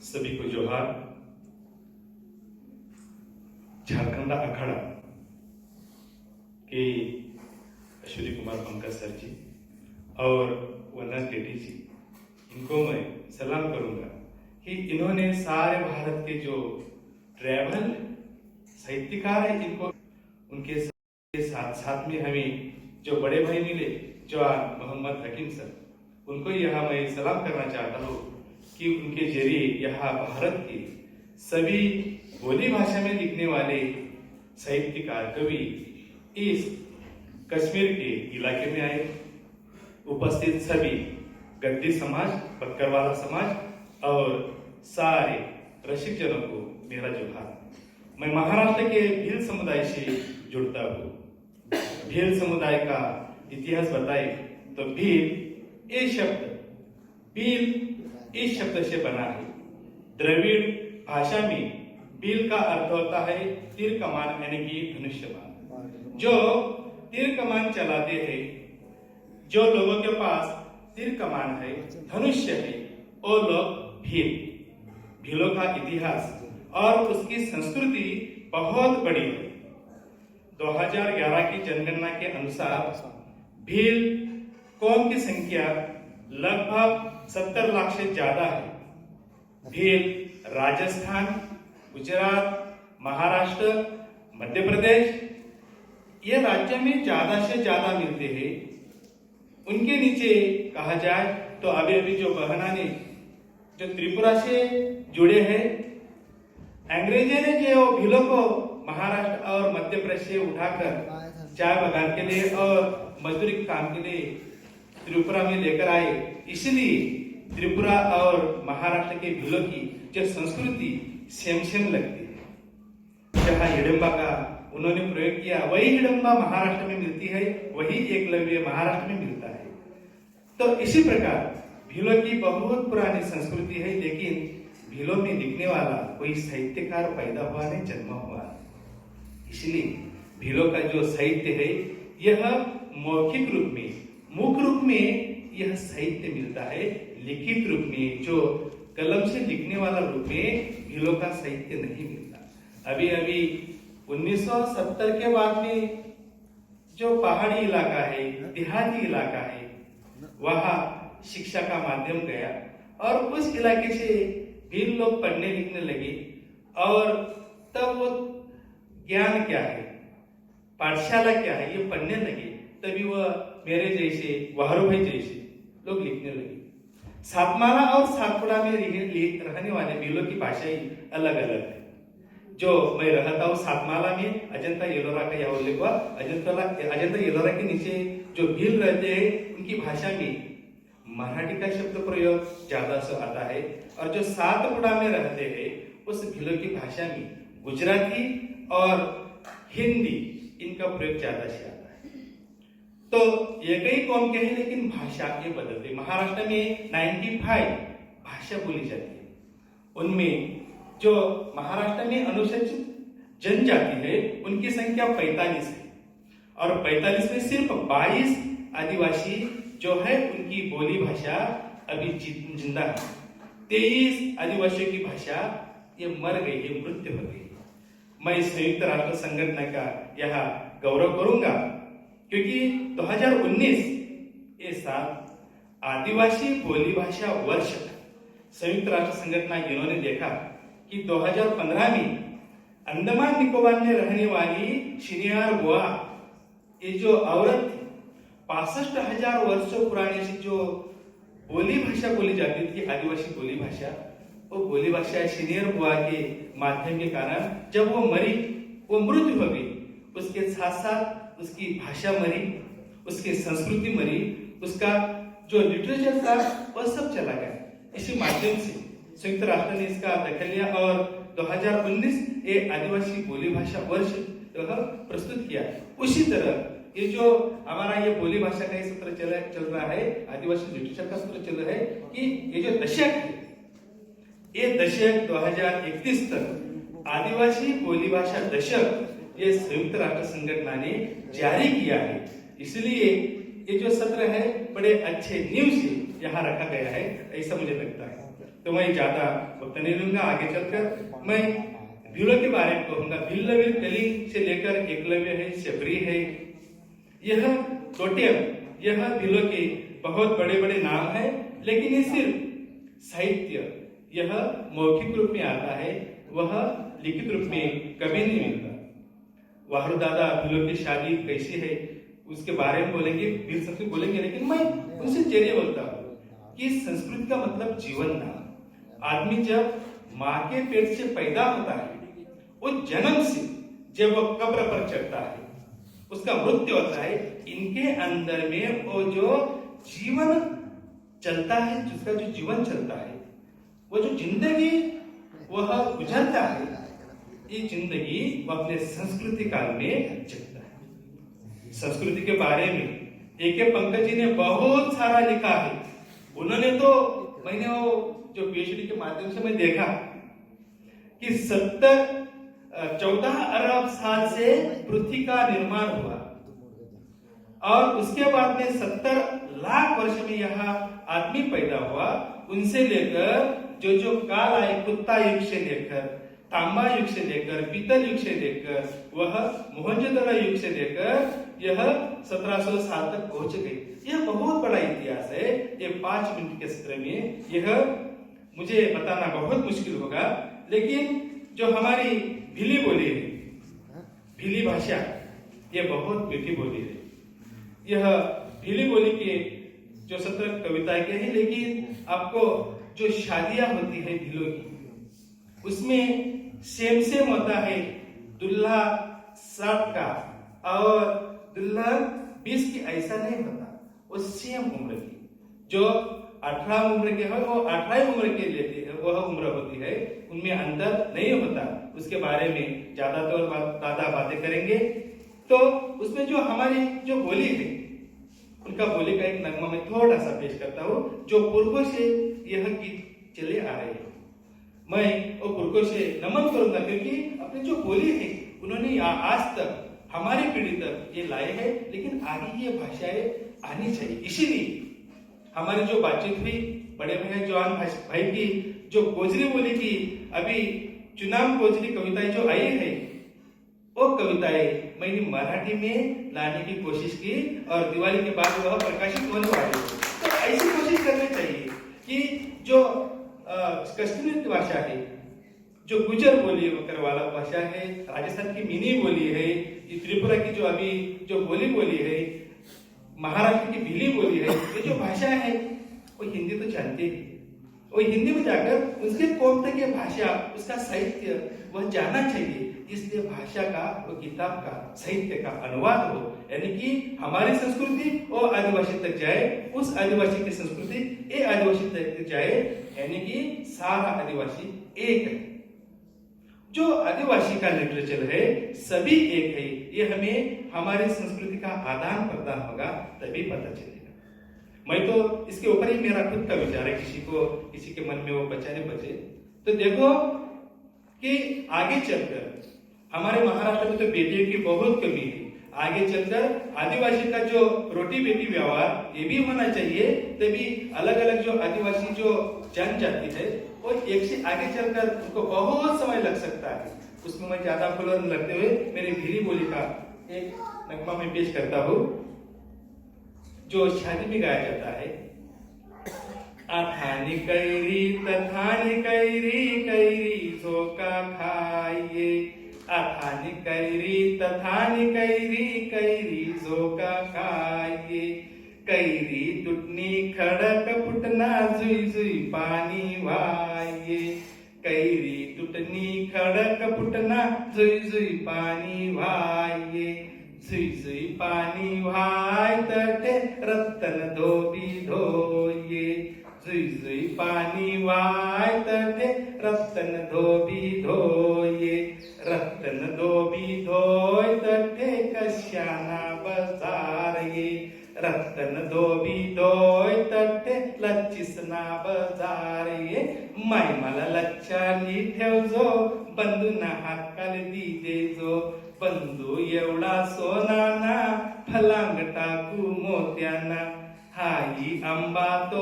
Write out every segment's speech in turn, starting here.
सभी को जोहार। झारखंड अखाड़ा के अश्वनी कुमार पंकज सर जी और वंदना टेटी जी, इनको मैं सलाम करूंगा कि इन्होंने सारे भारत के जो ट्रैवल साहित्यकार हैं, इनको उनके साथ साथ में हमें जो बड़े भाई मिले जवान मोहम्मद हकीम सर, उनको यहाँ मैं सलाम करना चाहता हूँ कि उनके जरिए यहाँ भारत के सभी बोली भाषा में लिखने वाले साहित्यकार कवि इस कश्मीर के इलाके में आए। उपस्थित सभी गद्दी समाज, बक्करवाला समाज और सारे रसिक जनों को मेरा जोहार। मैं महाराष्ट्र के भील समुदाय से जुड़ता हूँ। भील समुदाय का इतिहास बताए तो भील ये शब्द भील इस शब्द से बना है। द्रविड़ भाषा में भील का अर्थ होता है तीर कमान यानी कि धनुष्यबाण। जो तीर कमान चलाते हैं, जो लोगों के पास तीर कमान है, धनुष्य है, वो लोग भील। भीलों का इतिहास और उसकी संस्कृति बहुत बड़ी है। 2011 की जनगणना के अनुसार भील कौम की संख्या लगभग 70 लाख से ज्यादा है। भील राजस्थान, गुजरात, महाराष्ट्र, मध्य प्रदेश ये राज्य में ज्यादा से ज्यादा मिलते हैं। उनके नीचे कहा जाए तो अभी अभी जो बहनाने जो त्रिपुरा से जुड़े हैं, अंग्रेजों ने जो भीलों को महाराष्ट्र और मध्य प्रदेश से उठाकर चाय बागान के लिए और मजदूरी काम के लिए त्रिपुरा में लेकर आए। इसलिए त्रिपुरा और महाराष्ट्र के भीलों की जो संस्कृति सेम सेम लगती है। जहाँ हिडम्बा का उन्होंने प्रयोग किया, वही हिडम्बा महाराष्ट्र में मिलती है, वही एकलव्य महाराष्ट्र में मिलता है। तो इसी प्रकार भीलों की बहुत पुरानी संस्कृति है, लेकिन भीलों में लिखने वाला कोई साहित्यकार पैदा हुआ नहीं, जन्म हुआ। इसलिए भीलों का जो साहित्य है यह मौखिक रूप में, मुख रूप में यह साहित्य मिलता है। लिखित रूप में जो कलम से लिखने वाला रूप में भीलों का साहित्य नहीं मिलता। अभी अभी 1970 के बाद में जो पहाड़ी इलाका है, देहाती इलाका है, वहां शिक्षा का माध्यम गया और उस इलाके से भील लोग पढ़ने लिखने लगे। और तब वो ज्ञान क्या है, पाठशाला क्या है, ये पढ़ने लगे। तभी वह मेरे जैसे, वाहरू भाई जैसे लोग लिखने लगे। सातमाला और सातपुड़ा में रहने वाले भीलों की भाषा ही अलग अलग है। जो मैं रहता हूँ सातमाला में, अजंता एलोरा का यह उल्लेख हुआ। अजंता एलोरा के नीचे जो भील रहते हैं, उनकी भाषा में मराठी का शब्द प्रयोग ज्यादा से आता है। और जो सातपुड़ा में रहते हैं, उस भीलों की भाषा में गुजराती और हिंदी इनका प्रयोग ज्यादा से आता है। तो ये कई कौम के हैं, लेकिन भाषा ये बदलते। महाराष्ट्र में 95 भाषा बोली जाती है। उनमें जो महाराष्ट्र में अनुसूचित जनजाति है, उनकी संख्या 45 है। और 45 में सिर्फ 22 आदिवासी जो है उनकी बोली भाषा अभी जिंदा है। 23 आदिवासियों की भाषा ये मर गई है, मृत्यु हो गई। मैं संयुक्त राष्ट्र संगठन का यह गौरव करूंगा, क्योंकि 2019 ये साल आदिवासी बोली भाषा वर्ष संयुक्त राष्ट्र संगठन इन्होंने देखा कि 2015 में अंडमान निकोबार में रहने वाली शिनियार बुआ, ये जो औरत 65,000 वर्षों पुरानी सी जो बोली भाषा बोली जाती थी, आदिवासी बोली भाषा, वो बोली भाषा सीनियर बुआ के माध्यम के कारण जब वो मरी, वो मृत्यु हो गई। उसके साथ साथ उसकी भाषा मरी, उसकी संस्कृति मरी, उसका जो लिटरेचर था वह सब चला गया। इसी माध्यम से संयुक्त राष्ट्र ने इसका दखल लिया और 2019 ये आदिवासी बोली भाषा वर्ष प्रस्तुत किया। उसी तरह ये जो हमारा ये बोली भाषा का सत्र चल रहा है, आदिवासी लिटरेचर का सत्र चल रहा है, कि ये जो दशक है, ये दशक 2031 तक आदिवासी बोली भाषा दशक ये संयुक्त राष्ट्र संगठन ने जारी किया है। इसलिए ये जो सत्र है बड़े अच्छे नींव से यहाँ रखा गया है, ऐसा मुझे लगता है। तो मैं ज्यादा वक्त नहीं लूंगा। आगे चलकर मैं भीलों के बारे में कहूंगा। भिल्लवी कली से लेकर एकलव्य है, शबरी है, यह टोटेम, यह भीलों के बहुत बड़े बड़े नाम है। लेकिन ये सिर्फ साहित्य, यह मौखिक रूप में आता है, वह लिखित रूप में कभी नहीं मिलता। वाहरू दादा भीलों की शादी कैसी है उसके बारे में बोलेंगे, भील संस्कृति बोलेंगे, लेकिन मैं उनसे जरिए बोलता हूँ कि संस्कृति का मतलब जीवन था। आदमी जब माँ के पेट से पैदा होता है, वो जन्म से जब वो कब्र पर चढ़ता है, उसका मृत्यु होता है, इनके अंदर में वो जो जीवन चलता है, जिसका जो जीवन चलता है, वो जो जिंदगी वह गुजरता है, ये जिंदगी वो अपने संस्कृति काल में चलता है। संस्कृति के बारे में A.K. पंकज जी ने बहुत सारा लिखा है। उन्होंने तो, मैंने वो जो PhD के माध्यम से मैं देखा कि 14 अरब साल से पृथ्वी का निर्माण हुआ और उसके बाद में 70 लाख वर्ष में यहाँ आदमी पैदा हुआ। उनसे लेकर जो जो काल आए, कुत्ता युग से लेकर, तांबा युग से लेकर, पीतल युग से लेकर, वह मोहनजोदड़ो युग से लेकर यह 1700 साल तक पहुंच गई। यह बहुत बड़ा इतिहास है। ये 5 मिनट के सत्र में यह मुझे बताना बहुत मुश्किल होगा, लेकिन जो हमारी भीली बोली है, भीली भाषा, ये बहुत मीठी बोली है। यह भीली बोली के जो 17 कविताएं के हैं, लेकिन आपको जो शादियां होती है भीलों की, उसमें सेम होता है। दुल्हा 60 का और दुल्हा 20 की, ऐसा नहीं होता। वो सेम उम्र की, जो 18 उम्र के है वो 18 उम्र के लेते हैं, वह उम्र होती है, उनमें अंतर नहीं होता। उसके बारे में ज्यादा बातें करेंगे। तो उसमें जो हमारी जो बोली है, उनका बोली का एक नगमा मैं थोड़ा सा पेश करता हूँ, जो पूर्वों से यह गीत चले आ रहे हैं। मैं वो पुरखों से नमन करूंगा, क्योंकि अपनी जो बोली है उन्होंने आज तक हमारी पीढ़ी तक ये लाए हैं, लेकिन आगे ये भाषाएं आनी चाहिए। इसीलिए हमारी जो बातचीत हुई बड़े भाई जवान भाई की जो गोजरी बोली की, अभी चुनाव गोजरी कविताएं जो आई है, वो कविताएं मैंने मराठी में लाने की कोशिश की और दिवाली के बाद वह प्रकाशित होने वाली है। तो ऐसी कोशिश करनी चाहिए कि जो कश्मीर की भाषा है, जो गुजर बोली वाला भाषा है, राजस्थान की मिनी बोली है, त्रिपुरा की जो अभी जो बोली है, महाराष्ट्र की भीली बोली है, ये जो भाषा है वो हिंदी तो जानते हैं। वो हिंदी में जाकर उसके कौन तक ये भाषा, उसका साहित्य वह जानना चाहिए। इसलिए भाषा का, वो किताब का, साहित्य का अनुवाद हो, यानी कि हमारी संस्कृति वो आदिवासी तक जाए, उस आदिवासी की संस्कृति ये आदिवासी तक जाए, यानी कि सारा आदिवासी एक है। जो आदिवासी का लिटरेचर है सभी एक है। ये हमें हमारी संस्कृति का आदान प्रदान होगा तभी पता चलेगा। मैं तो इसके ऊपर ही मेरा खुद का विचार है, किसी के मन में वो बचे। तो देखो कि आगे चलकर हमारे महाराष्ट्र में तो बेटियों की बहुत कमी है। आगे चलकर आदिवासी का जो रोटी बेटी व्यवहार ये भी होना चाहिए, तभी अलग अलग जो आदिवासी जो जनजाति है वो एक से आगे चलकर उनको बहुत समय लग सकता है। उसमें मैं ज्यादा फुलर लगते हुए मेरी भीली बोली का एक नगमा में पेश करता हूँ, जो शादी में गाया जाता है। अथानी कैरी तथानी कैरी, कैरी झोका खाइए। अथानी कैरी तथानी कैरी, कैरी झोका खाइए। कैरी टुटनी खड़क फुटना, जुई जुई पानी वाइए। कैरी टुटनी खड़क फुटना, जुई जुई पानी वाइए। जुई जुई पानी वाय तटे, रत्तन धोबी धोइए। जुई जुई पानी वाय तटे, रत्तन धोबी धोइए। रत्तन धोबी धोय तटे, कश्याना बजार ये। रत्तन धोबी धोय तटे, लच्छिसना बजार ये। माय मला लच्छानी ठेवजो, बंधूंना हाकाल दी देजो। बंधू एवढा सोनाना, फलांग टाकू मोत्याना। हाई आंबा तो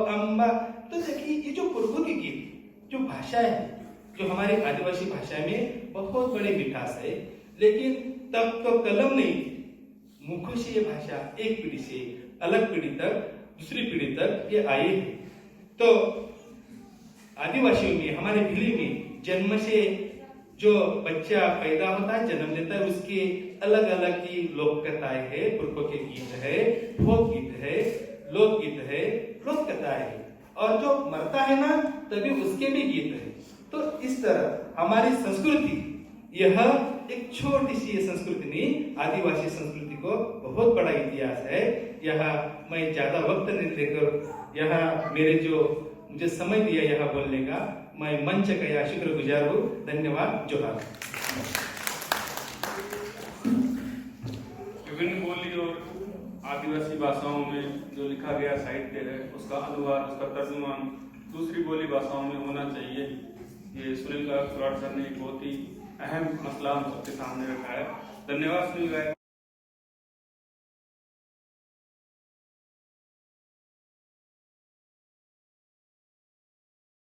आंबा, तो देखिए ये जो पुरखों के गीत जो भाषा है, जो हमारी आदिवासी भाषा में बहुत बड़ी मिठास है, लेकिन तब तो कलम नहीं, मुखों से ये भाषा एक पीढ़ी से अलग पीढ़ी तक, दूसरी पीढ़ी तक ये आई है। तो आदिवासियों में, हमारे भिली में जन्म से जो बच्चा पैदा होता है, जन्म लेता है, उसके अलग अलग की लोक कथाएं है, पुरखों के गीत है, फोक गीत है, लोकगीत है, लोक कथाएं है, और जो मरता है ना तभी उसके भी गीत है। तो इस तरह हमारी संस्कृति, यह एक छोटी सी ये संस्कृति नहीं, आदिवासी संस्कृति को बहुत बड़ा इतिहास है। यह मैं ज्यादा वक्त नहीं देकर, यह मेरे जो मुझे समय दिया यहाँ बोलने का, मैं मंच का यह शुक्रगुजार हूँ। धन्यवाद। जोहार। विभिन्न बोली और आदिवासी भाषाओं में जो लिखा गया साहित्य है, उसका अनुवाद, उसका तर्जुमान दूसरी बोली भाषाओं में होना चाहिए। ये सुनील कुराड़ सर ने एक बहुत ही अहम मसला हम सबके सामने रखा है। धन्यवाद सुनील भाई।